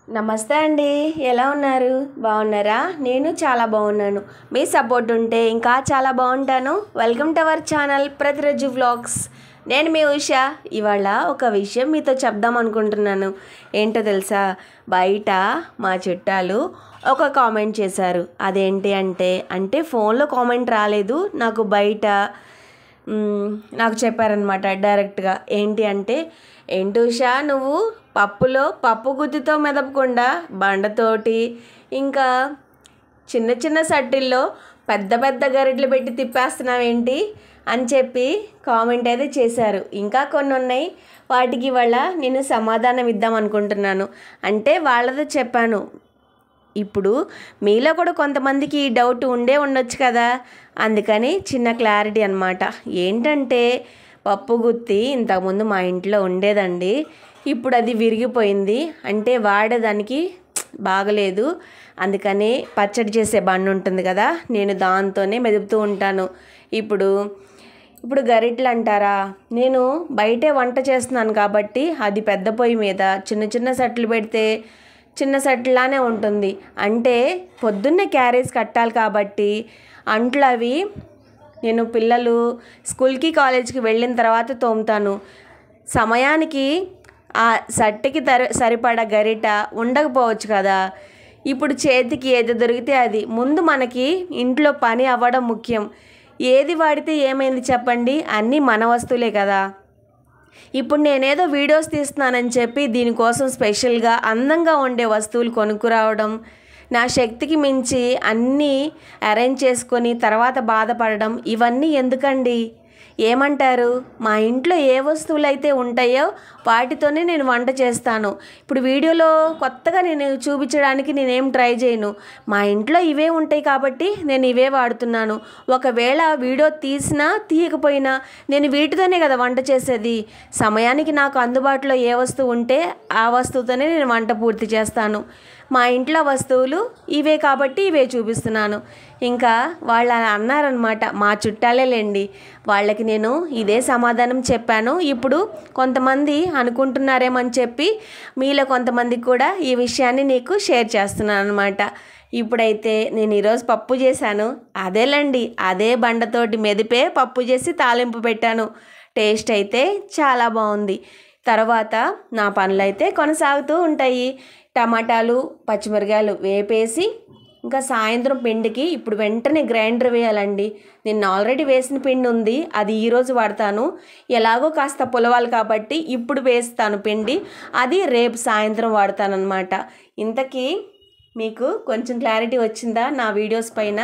నమస్తే అండి. ఎలా ఉన్నారు? బాగున్నారా? నేను చాలా బాగున్నాను. మీ సపోర్ట్ ఉంటే ఇంకా చాలా బాగుంటాను. వెల్కమ్ టు అవర్ ఛానల్ ప్రతిరోజు వ్లాగ్స్. నేను మీ ఉషా. ఇవాళ ఒక విషయం మీతో చెప్దాం అనుకుంటున్నాను. ఏంటో తెలుసా? బయట మా చుట్టాలు ఒక కామెంట్ చేశారు. అదేంటి అంటే ఫోన్లో కామెంట్ రాలేదు, నాకు బయట నాకు చెప్పారనమాట డైరెక్ట్గా. ఏంటి ఉషా, నువ్వు పప్పులో పప్పు గుత్తితో మెదపకుండా బండతోటి ఇంకా చిన్న చిన్న సట్టిల్లో పెద్ద పెద్ద గరిటెలు పెట్టి తిప్పేస్తున్నావేంటి అని చెప్పి కామెంట్ అయితే చేశారు. ఇంకా కొన్ని ఉన్నాయి, వాటికి వాళ్ళ నేను సమాధానం ఇద్దాం అనుకుంటున్నాను. అంటే వాళ్ళతో చెప్పాను. ఇప్పుడు మీలో కూడా కొంతమందికి ఈ డౌట్ ఉండొచ్చు కదా, అందుకని చిన్న క్లారిటీ అనమాట. ఏంటంటే పప్పు గుత్తి ఇంతకుముందు మా ఇంట్లో ఉండేదండి. ఇప్పుడు అది విరిగిపోయింది, అంటే వాడేదానికి బాగలేదు. అందుకని పచ్చడి చేసే బండి ఉంటుంది కదా, నేను దాంతోనే మెదుపుతూ ఉంటాను. ఇప్పుడు గరిటెలు అంటారా, నేను బయటే వంట చేస్తున్నాను కాబట్టి అది పెద్ద పొయ్యి మీద చిన్న చిన్న సట్లు పెడితే చిన్న సట్లానే ఉంటుంది. అంటే పొద్దున్నే క్యారేజ్ కట్టాలి కాబట్టి అంట్లు అవి నేను పిల్లలు స్కూల్కి కాలేజీకి వెళ్ళిన తర్వాత తోముతాను. సమయానికి ఆ సట్టికి సరిపడా గరిట ఉండకపోవచ్చు కదా. ఇప్పుడు చేతికి ఏది దొరికితే అది. ముందు మనకి ఇంట్లో పని అవ్వడం ముఖ్యం. ఏది వాడితే ఏమైంది చెప్పండి, అన్నీ మన వస్తువులే కదా. ఇప్పుడు నేనేదో వీడియోస్ తీస్తున్నానని చెప్పి దీనికోసం స్పెషల్గా అందంగా ఉండే వస్తువులు కొనుక్కురావడం, నా శక్తికి మించి అన్నీ అరేంజ్ చేసుకొని తర్వాత బాధపడడం, ఇవన్నీ ఎందుకండి? ఏమంటారు? మా ఇంట్లో ఏ వస్తువులు అయితే ఉంటాయో వాటితోనే నేను వంట చేస్తాను. ఇప్పుడు వీడియోలో కొత్తగా నేను చూపించడానికి నేనేం ట్రై చేయను. మా ఇంట్లో ఇవే ఉంటాయి కాబట్టి నేను ఇవే వాడుతున్నాను. ఒకవేళ వీడియో తీసినా తీయకపోయినా నేను వీటితోనే కదా వంట చేసేది. సమయానికి నాకు అందుబాటులో ఏ వస్తువు ఉంటే ఆ వస్తువుతోనే నేను వంట పూర్తి చేస్తాను. మా ఇంట్లో వస్తువులు ఇవే కాబట్టి ఇవే చూపిస్తున్నాను. ఇంకా వాళ్ళు అన్నారనమాట, మా చుట్టాలేలేండి, వాళ్ళకి నేను ఇదే సమాధానం చెప్పాను. ఇప్పుడు కొంతమంది అనుకుంటున్నారేమని చెప్పి మీలో కొంతమందికి కూడా ఈ విషయాన్ని నీకు షేర్ చేస్తున్నాను అనమాట. ఇప్పుడైతే నేను ఈరోజు పప్పు చేశాను. అదే బండతోటి మెదిపే పప్పు చేసి తాలింపు పెట్టాను. టేస్ట్ అయితే చాలా బాగుంది. తర్వాత నా పనులు అయితే కొనసాగుతూ ఉంటాయి. టమాటాలు పచ్చిమిరకాయలు వేపేసి ఇంకా సాయంత్రం పిండికి ఇప్పుడు వెంటనే గ్రైండర్ వేయాలండి. నేను ఆల్రెడీ వేసిన పిండి ఉంది, అది ఈరోజు వాడతాను. ఎలాగో కాస్త పులవాలి కాబట్టి ఇప్పుడు వేస్తాను పిండి, అది రేపు సాయంత్రం వాడతాను అనమాట. ఇంతకీ మీకు కొంచెం క్లారిటీ వచ్చిందా నా వీడియోస్ పైన?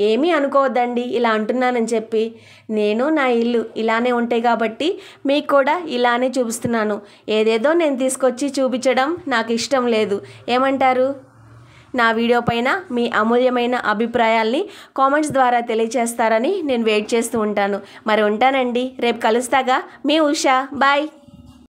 ఏమీ అనుకోవద్దండి ఇలా అంటున్నానని చెప్పి. నేను నా ఇల్లు ఇలానే ఉంటాయి కాబట్టి మీకు కూడా ఇలానే చూపిస్తున్నాను. ఏదేదో నేను తీసుకొచ్చి చూపించడం నాకు ఇష్టం లేదు. ఏమంటారు? నా వీడియో పైన మీ అమూల్యమైన అభిప్రాయాల్ని కామెంట్స్ ద్వారా తెలియచేస్తారని నేను వెయిట్ చేస్తూ ఉంటాను. మరి ఉంటానండి, రేపు కలుస్తాగా. మీ ఉషా. బాయ్.